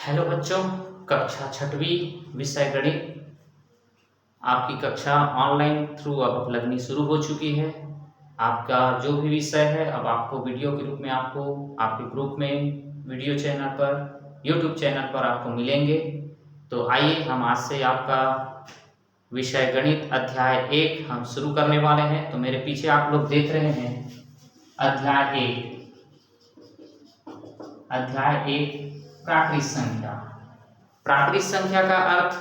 Hello बच्चों, कक्षा छठवीं विषय गणित आपकी कक्षा ऑनलाइन थ्रू अब लगनी शुरू हो चुकी है। आपका जो भी विषय है अब आपको वीडियो के रूप में आपको आपके ग्रुप में वीडियो चैनल पर यूट्यूब चैनल पर आपको मिलेंगे। तो आइए हम आज से आपका विषय गणित अध्याय 1 हम शुरू करने वाले हैं। तो मेरे पीछे आप लोग देख रहे हैं अध्याय 1। अध्याय 1 प्राकृत संख्या। प्राकृत संख्या का अर्थ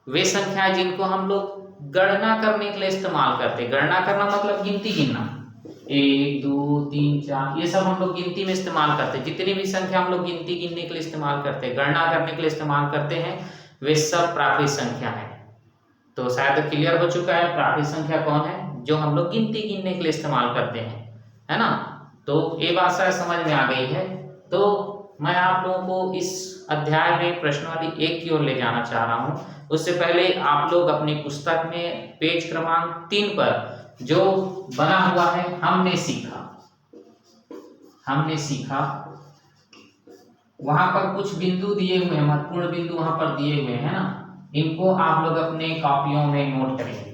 वे संख्याएं जिनको हम लोग गणना करने के लिए इस्तेमाल करते हैं। गणना करना मतलब गिनती गिनना, 1 2 3 4 ये सब हम लोग गिनती में इस्तेमाल करते हैं। जितनी भी संख्या हम लोग गिनती गिनने के लिए इस्तेमाल करते हैं, गणना करने के लिए इस्तेमाल करते हैं, वे सब प्राकृत संख्या है। तो शायद क्लियर हो चुका है प्राकृत संख्या कौन है, जो हम लोग गिनती गिनने के लिए इस्तेमाल करते हैं, है ना। तो ये बात शायद समझ में आ गई है। तो मैं आप लोगों को इस अध्याय में प्रश्नावली 1 की ओर ले जाना चाह रहा हूं। उससे पहले आप लोग अपनी पुस्तक में पेज क्रमांक 3 पर जो बना हुआ है हमने सीखा वहां पर कुछ बिंदु दिए हुए हैं, महत्वपूर्ण बिंदु वहां पर दिए हुए हैं ना। इनको आप लोग अपने कॉपियों में नोट करेंगे।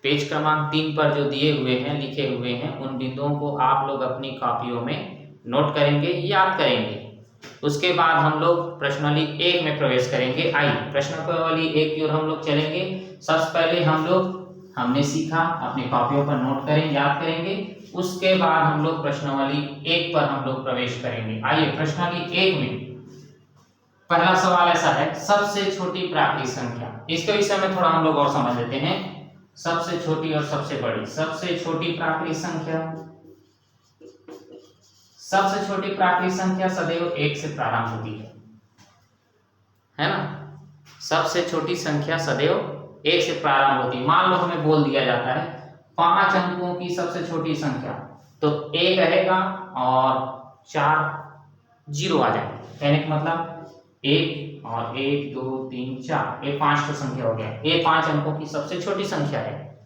पेज क्रमांक 3 पर जो दिए हुए हैं, लिखे हुए हैं, उन बिंदुओं को आप लोग अपनी कॉपियों में नोट करेंगे, याद करेंगे। उसके बाद हम लोग प्रश्नावली 1 में प्रवेश करेंगे। आइए प्रश्नावली 1 की ओर हम लोग चलेंगे। सबसे पहले हम लोग हमने सीखा अपनी कॉपियों पर नोट करें, याद करेंगे। उसके बाद हम लोग प्रश्नावली 1 पर हम लोग प्रवेश करेंगे। आइए प्रश्नावली 1 में पहला सवाल ऐसा है, सबसे छोटी प्राकृत संख्या। इसके विषय में थोड़ा हम लोग और समझ लेते हैं। सबसे छोटी और सबसे बड़ी। सबसे छोटी प्राकृत संख्या, सबसे छोटी प्राकृत संख्या सदैव 1 से प्रारंभ होती है ना। सबसे छोटी संख्या सदैव 1 से प्रारंभ होती है। मान लो हमें बोल दिया जाता है 5 अंकों की सबसे छोटी संख्या, तो 1 रहेगा और 4 जीरो आ जाएंगे। कहने का मतलब 1 और 1 2 3 4, ये 5 तो संख्या हो गया। ये 5 अंकों की सबसे छोटी संख्या है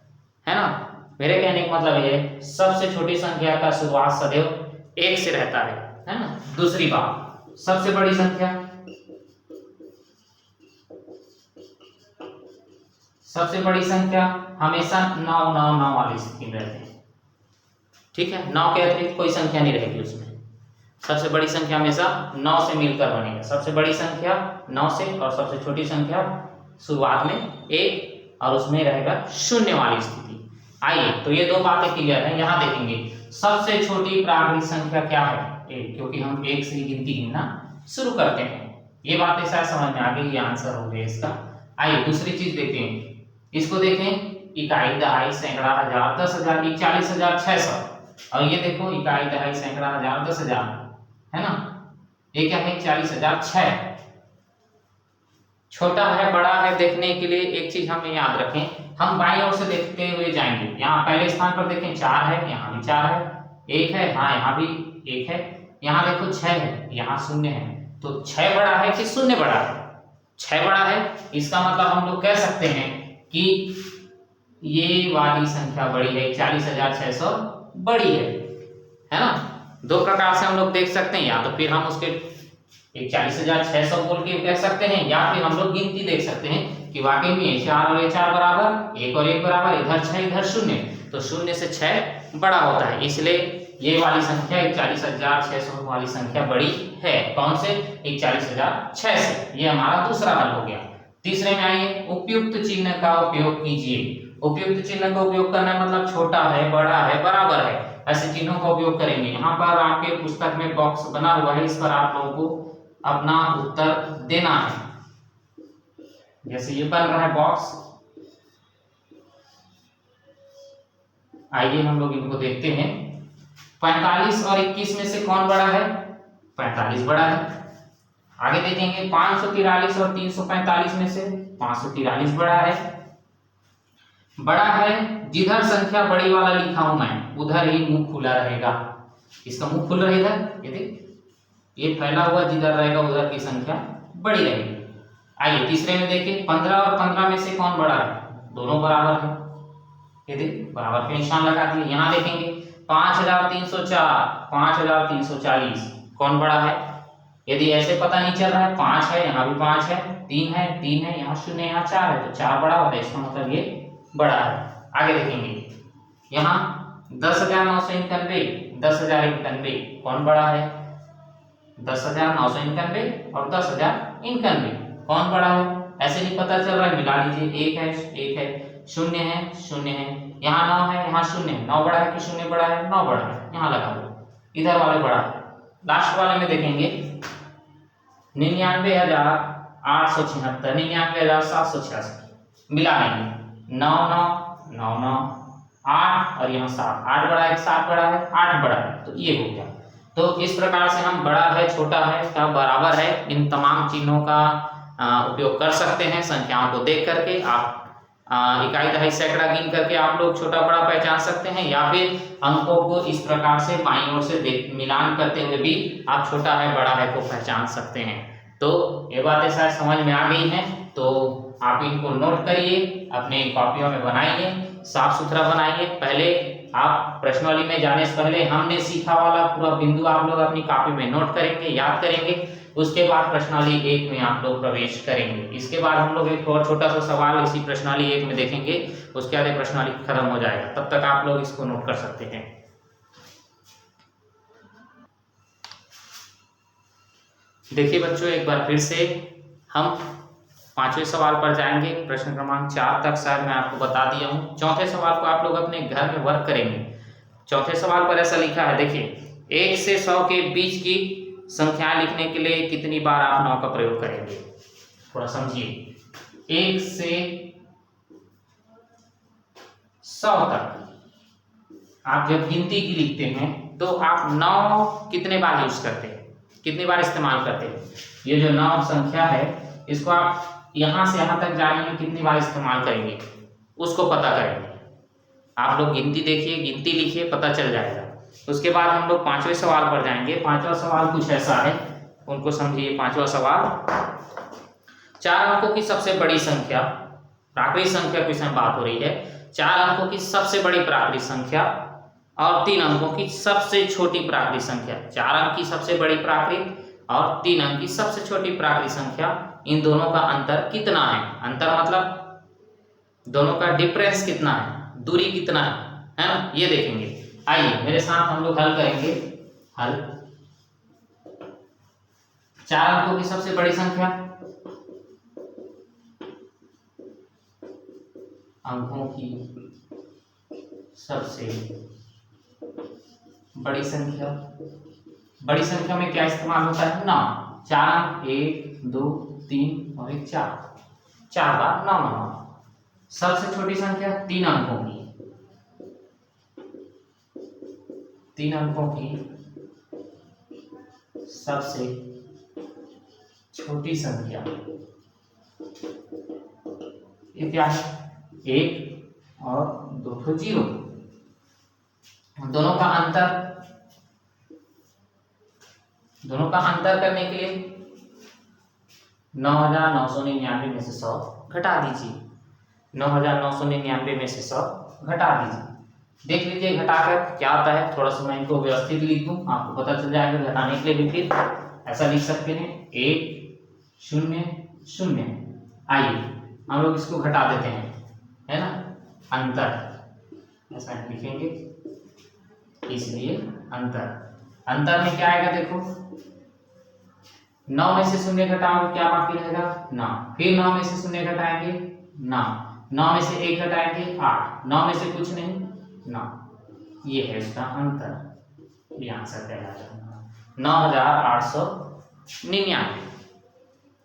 ना। मेरे कहने का मतलब ये सबसे छोटी संख्या का शुरुआत सदैव 1 से रहता है ना। दूसरी बात, सबसे बड़ी संख्या, सबसे बड़ी संख्या हमेशा 9 9 9 वाली स्थिति में रहते हैं। ठीक है, 9 के अतिरिक्त कोई संख्या नहीं रहेगी उसमें। सबसे बड़ी संख्या हमेशा 9 से मिलकर बनेगा। सबसे बड़ी संख्या 9 से, और सबसे छोटी संख्या शुरुआत में 1 और उसमें रहेगा 0 वाली स्थिति। आइए तो ये दो बातें क्लियर है। यहां देखेंगे सबसे छोटी प्राकृत संख्या क्या है, 1, क्योंकि हम 1 से ही गिनती गिनना शुरू करते हैं। ये बातें शायद समझ में आ गई, ये आंसर हो गया इसका। आइए दूसरी चीज देखते हैं। इसको देखें, इकाई दहाई सैकड़ा हजार 10,000 40,600, और ये देखो इकाई दहाई सैकड़ा हजार 10,000, है ना। ये क्या है, 40,006। छोटा है बड़ा है देखने के लिए एक चीज हमें याद रखें, हम बाईं ओर से देखते हुए जाएंगे। यहाँ पहले स्थान पर देखें 4 है, यहाँ भी 4 है, 1 है, हाँ यहाँ भी 1 है, यहाँ देखो 6 है, यहाँ 0 है। तो 6 बड़ा है कि 0 बड़ा है? 6 बड़ा है। इसका मतलब हम लोग कह सकते हैं कि ये वाली संख्या बड़ी है, 40,600 बड़ी है ना। दो प्रकार से हम लोग देख सकते हैं, या तो फिर हम उसके 40,600 बोल के कह सकते हैं, या फिर हम लोग गिनती देख सकते हैं कि वाकई में 4 और 4 बराबर, 1 और 1 बराबर, इधर 6 इधर 0, तो 0 से 6 बड़ा होता है। इसलिए ये वाली संख्या 41,600 वाली संख्या बड़ी है। कौन से? 41,600 से। ये हमारा दूसरा हल हो गया। तीसरे में आइए, उपयुक्त चिन्ह का उपयोग कीजिए। उपयुक्त चिन्ह का उपयोग करना मतलब छोटा है, बड़ा है, बराबर है, ऐसे चिन्हों का उपयोग करेंगे। यहाँ पर आपके पुस्तक में बॉक्स बना हुआ है, इस पर आप लोगों को अपना उत्तर देना है। जैसे ये बन रहा है बॉक्स, आइए हम लोग इनको देखते हैं। 45 और 21 में से कौन बड़ा है? 45 बड़ा है। आगे देखेंगे 543 और 345 में से 543 बड़ा है। बड़ा है, जिधर संख्या बड़ी वाला लिखा हूं मैं उधर ही मुंह खुला रहेगा। इसका मुंह खुल रहेगा, ये देख, ये फैला हुआ जिधर रहेगा उधर की संख्या बड़ी रहेगी। आइए तीसरे में देखिए, 15 और 15 में से कौन बड़ा है? दोनों बराबर है, ये देख बराबर के निशान लगा दिए। यहाँ देखेंगे 5,304 5,340 कौन बड़ा है? यदि ऐसे पता नहीं चल रहा है, 5 है यहाँ भी 5 है, 3 है, 3 है, यहाँ 0 यहाँ 4 है, तो 4 बड़ा होता है, इसका मतलब ये बड़ा है। आगे देखेंगे यहाँ 10,991, 10,091 कौन बड़ा है? 10,991 और 10,091 कौन बड़ा है? ऐसे नहीं पता चल रहा है, मिला लीजिए, 1 है 1 है, 0 है 0 है, यहाँ 9 है यहाँ 0 है, 9 बड़ा है कि 0 बड़ा है? 9 बड़ा है, यहाँ लगा दो, इधर वाले बड़ा है। लास्ट वाले में देखेंगे 99,876, 99,786 मिला लेंगे, 9 9 9 9 8 और यहाँ 7, 8 बड़ा है 7 बड़ा है? 8 बड़ा है, तो ये हो गया। तो इस प्रकार से हम बड़ा है छोटा है क्या बराबर है इन तमाम चिन्हों का उपयोग कर सकते हैं। संख्याओं को देख करके आप इकाई दहाई सैकड़ा गिन करके आप लोग छोटा बड़ा पहचान सकते हैं, या फिर अंकों को इस प्रकार से बाईं ओर से मिलान करते हुए भी आप छोटा है बड़ा है को पहचान सकते हैं। तो ये बातें शायद समझ में आ गई हैं, तो आप इनको नोट करिए, अपने कॉपियों में बनाइए, साफ सुथरा बनाइए। पहले आप प्रश्नावली में जाने से पहले हमने सीखा वाला पूरा बिंदु आप लोग अपनी कॉपी में नोट करेंगे, याद करेंगे। उसके बाद प्रश्नावली 1 में आप लोग प्रवेश करेंगे। इसके बाद हम लोग एक और छोटा सा सवाल इसी प्रश्नावली 1 में देखेंगे, उसके बाद प्रश्नावली खत्म हो जाएगा, तब तक आप लोग इसको नोट कर सकते हैं। देखिए बच्चों, एक बार फिर से हम 5वें सवाल पर जाएंगे। प्रश्न क्रमांक 4 तक शायद मैं आपको बता दिया हूँ। चौथे सवाल को आप लोग अपने घर में वर्क करेंगे। चौथे सवाल पर ऐसा लिखा है, देखिए 1 से 100 के बीच की संख्या लिखने के लिए कितनी बार आप 9 का प्रयोग करेंगे? थोड़ा समझिए। 1 से 100 तक आप जब गिनती की लिखते हैं तो आप 9 कितने बार यूज करते हैं, कितनी बार इस्तेमाल करते हैं? ये जो 9 संख्या है इसको आप यहां से यहां तक जाने में कितनी बार इस्तेमाल करेंगे उसको पता करेंगे। आप लोग गिनती देखिए, गिनती लिखिए, पता चल जाएगा। उसके बाद हम लोग 5वें सवाल पर जाएंगे। 5वां सवाल कुछ ऐसा है, उनको समझिए। 5वां सवाल, 4 अंकों की सबसे बड़ी संख्या, प्राकृत संख्या की बात हो रही है। 4 अंकों की सबसे बड़ी प्राकृत संख्या और 3 अंकों की सबसे छोटी प्राकृत संख्या। 4 अंक की सबसे बड़ी प्राकृत और 3 अंक की सबसे छोटी प्राकृत संख्या, इन दोनों का अंतर कितना है? अंतर मतलब दोनों का डिफरेंस कितना है, दूरी कितना है ना, ये देखेंगे। आइए मेरे साथ हम लोग हल करेंगे। हल, 4 अंकों की सबसे बड़ी संख्या, अंकों की सबसे बड़ी संख्या, बड़ी संख्या में क्या इस्तेमाल होता है? 9। 4 अंक, 1 2 3 और 1 4, 4 बार 9 9। सबसे छोटी संख्या 3 अंकों की, 3 अंकों की सबसे छोटी संख्या, ये क्या है? 1 और 2 तो 0। दोनों का अंतर करने के लिए 9,999 में से 100 घटा दीजिए। 9,999 में से 100 घटा दीजिए। देख लीजिए घटाकर क्या आता है। थोड़ा सा मैं इनको व्यवस्थित लिख दूं, आपको पता चल जाएगा। घटाने के लिए भी फिर ऐसा लिख सकते हैं, 1 0 0। आइए हम लोग इसको घटा देते हैं, है ना। अंतर ऐसा लिखेंगे, इसलिए अंतर में क्या आएगा? देखो 9 में से 0 घटाओगे क्या बाकी रहेगा? 9। फिर 9 में से 0 घटाएंगे 9, 9 में से 1 घटाएंगे 8, 9 में से कुछ नहीं 9। ये है इसका अंतर, ये आंसर कहलाएगा 9,899।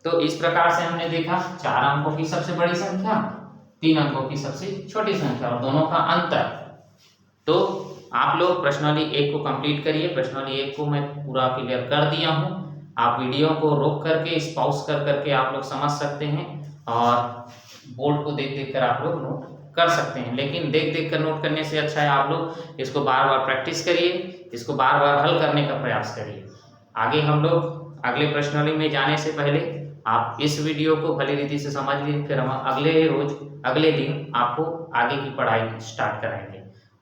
तो इस प्रकार से हमने देखा 4 अंकों की सबसे बड़ी संख्या, 3 अंकों की सबसे छोटी संख्या और दोनों का अंतर। तो आप लोग प्रश्नावली 1 को कंप्लीट करिए। प्रश्नावली 1 को मैं पूरा क्लियर कर दिया हूँ। आप वीडियो को रोक करके पॉज कर करके आप लोग समझ सकते हैं और बोर्ड को देख देख कर आप लोग नोट कर सकते हैं। लेकिन देख देख कर नोट करने से अच्छा है आप लोग इसको बार बार प्रैक्टिस करिए, इसको बार बार हल करने का प्रयास करिए। आगे हम लोग अगले प्रश्नावली में जाने से पहले आप इस वीडियो को भली रीति से समझ लीजिए, फिर हम अगले दिन आपको आगे की पढ़ाई स्टार्ट कराएंगे।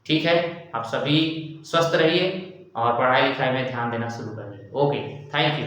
ठीक है, आप सभी स्वस्थ रहिए और पढ़ाई लिखाई में ध्यान देना शुरू करिए। Okay, thank you.